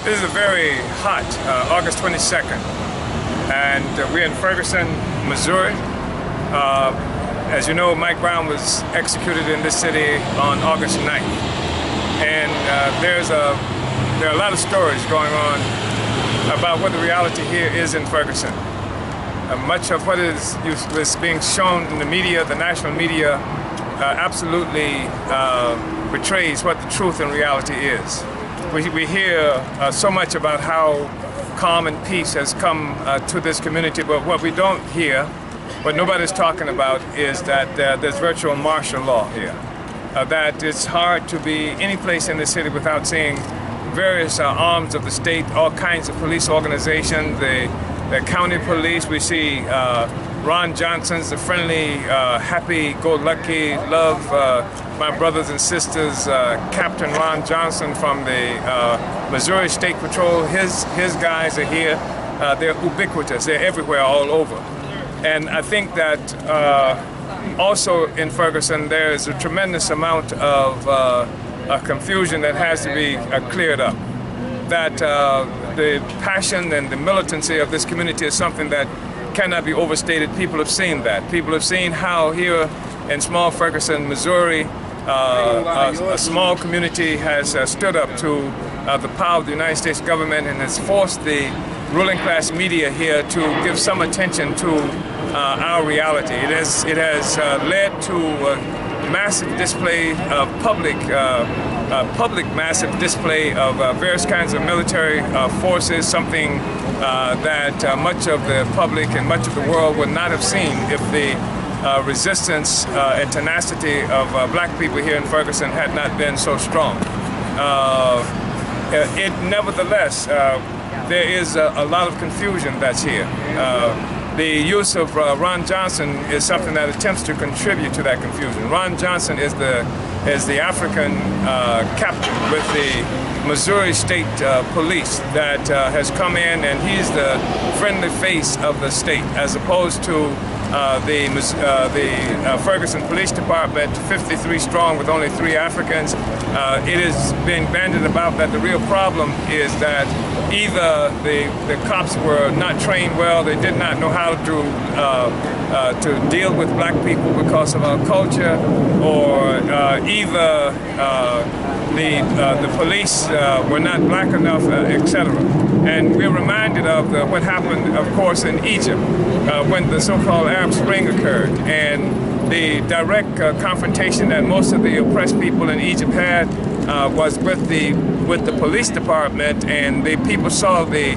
This is a very hot August 22nd, and we're in Ferguson, Missouri. As you know, Mike Brown was executed in this city on August 9th. And there are a lot of stories going on about what the reality here is in Ferguson. Much of what is being shown in the media, the national media, absolutely betrays what the truth and reality is. We hear so much about how calm and peace has come to this community, but what we don't hear, what nobody's talking about, is that there's virtual martial law here. That it's hard to be any place in the city without seeing various arms of the state, all kinds of police organizations, the county police. We see Ron Johnson's, the friendly, happy-go-lucky, love my brothers and sisters, Captain Ron Johnson from the Missouri State Patrol. His guys are here. They're ubiquitous. They're everywhere, all over. And I think that also in Ferguson, there is a tremendous amount of confusion that has to be cleared up. That the passion and the militancy of this community is something that cannot be overstated. People have seen that. People have seen how here in small Ferguson, Missouri, a small community has stood up to the power of the United States government and has forced the ruling class media here to give some attention to our reality. It has led to massive display of public massive display of various kinds of military forces, something that much of the public and much of the world would not have seen if the resistance and tenacity of black people here in Ferguson had not been so strong. Nevertheless, there is a lot of confusion that's here. The use of Ron Johnson is something that attempts to contribute to that confusion. Ron Johnson is the African captain with the Missouri State Police that has come in, and he's the friendly face of the state, as opposed to the Ferguson Police Department, 53 strong with only 3 Africans. It is being bandied about that the real problem is that either the cops were not trained well, they did not know how to deal with black people because of our culture, or either the police were not black enough, etc. And we're reminded of what happened, of course, in Egypt when the so-called Arab Spring occurred, and the direct confrontation that most of the oppressed people in Egypt had was with the police department, and the people saw the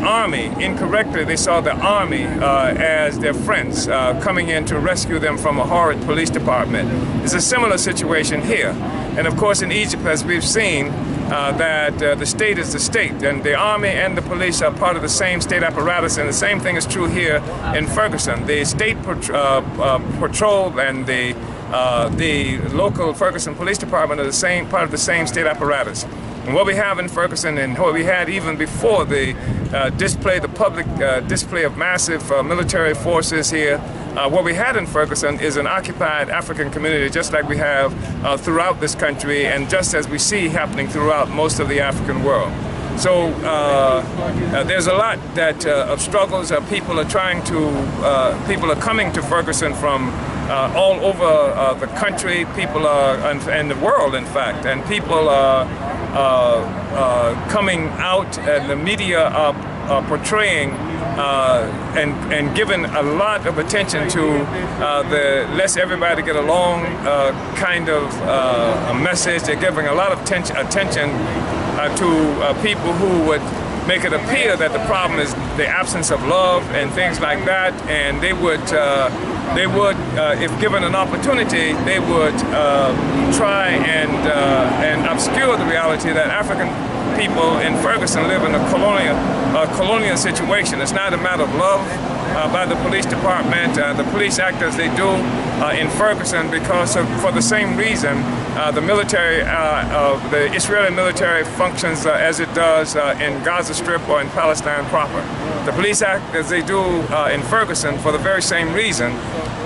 army, incorrectly they saw the army as their friends coming in to rescue them from a horrid police department. It's a similar situation here. And of course in Egypt, as we've seen, that the state is the state, and the army and the police are part of the same state apparatus, and the same thing is true here in Ferguson. The state patrol and the local Ferguson Police Department are the same part of the same state apparatus. And what we have in Ferguson, and what we had even before the public display of massive military forces here, what we had in Ferguson is an occupied African community, just like we have throughout this country, and just as we see happening throughout most of the African world. So there's a lot of struggles. People are coming to Ferguson from all over the country. People are, and the world, in fact, and people are coming out, and the media are portraying and giving a lot of attention to the let's everybody get along kind of a message. They're giving a lot of attention to people who would make it appear that the problem is the absence of love and things like that, and they would, if given an opportunity, they would try and obscure the reality that African people in Ferguson live in a colonial situation. It's not a matter of love by the police department. The police act as they do in Ferguson because for the same reason the military, the Israeli military functions as it does in Gaza Strip or in Palestine proper. The police act as they do in Ferguson for the very same reason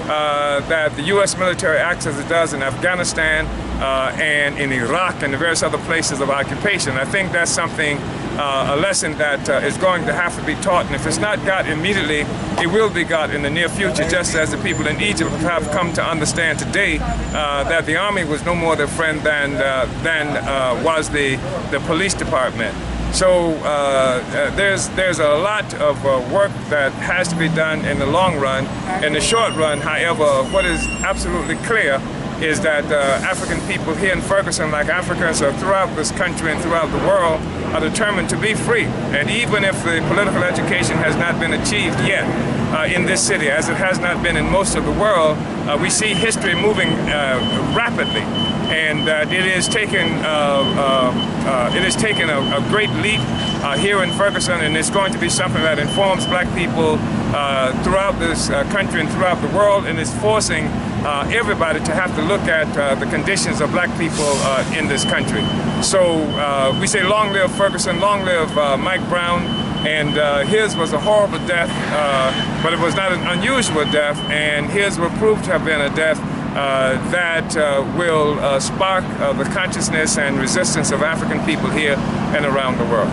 that the U.S. military acts as it does in Afghanistan and in Iraq and the various other places of occupation. I think that's something a lesson that is going to have to be taught, and if it's not got immediately, it will be got in the near future, just as the people in Egypt have come to understand today that the army was no more their friend than was the police department. So there's a lot of work that has to be done in the long run. In the short run, however, what is absolutely clear is that African people here in Ferguson, like Africans throughout this country and throughout the world, are determined to be free. And even if the political education has not been achieved yet in this city, as it has not been in most of the world, we see history moving rapidly. And it has taken a great leap here in Ferguson, and it's going to be something that informs black people throughout this country and throughout the world, and is forcing everybody to have to look at the conditions of black people in this country. So we say long live Ferguson, long live Mike Brown, and his was a horrible death, but it was not an unusual death, and his will prove to have been a death that will spark the consciousness and resistance of African people here and around the world.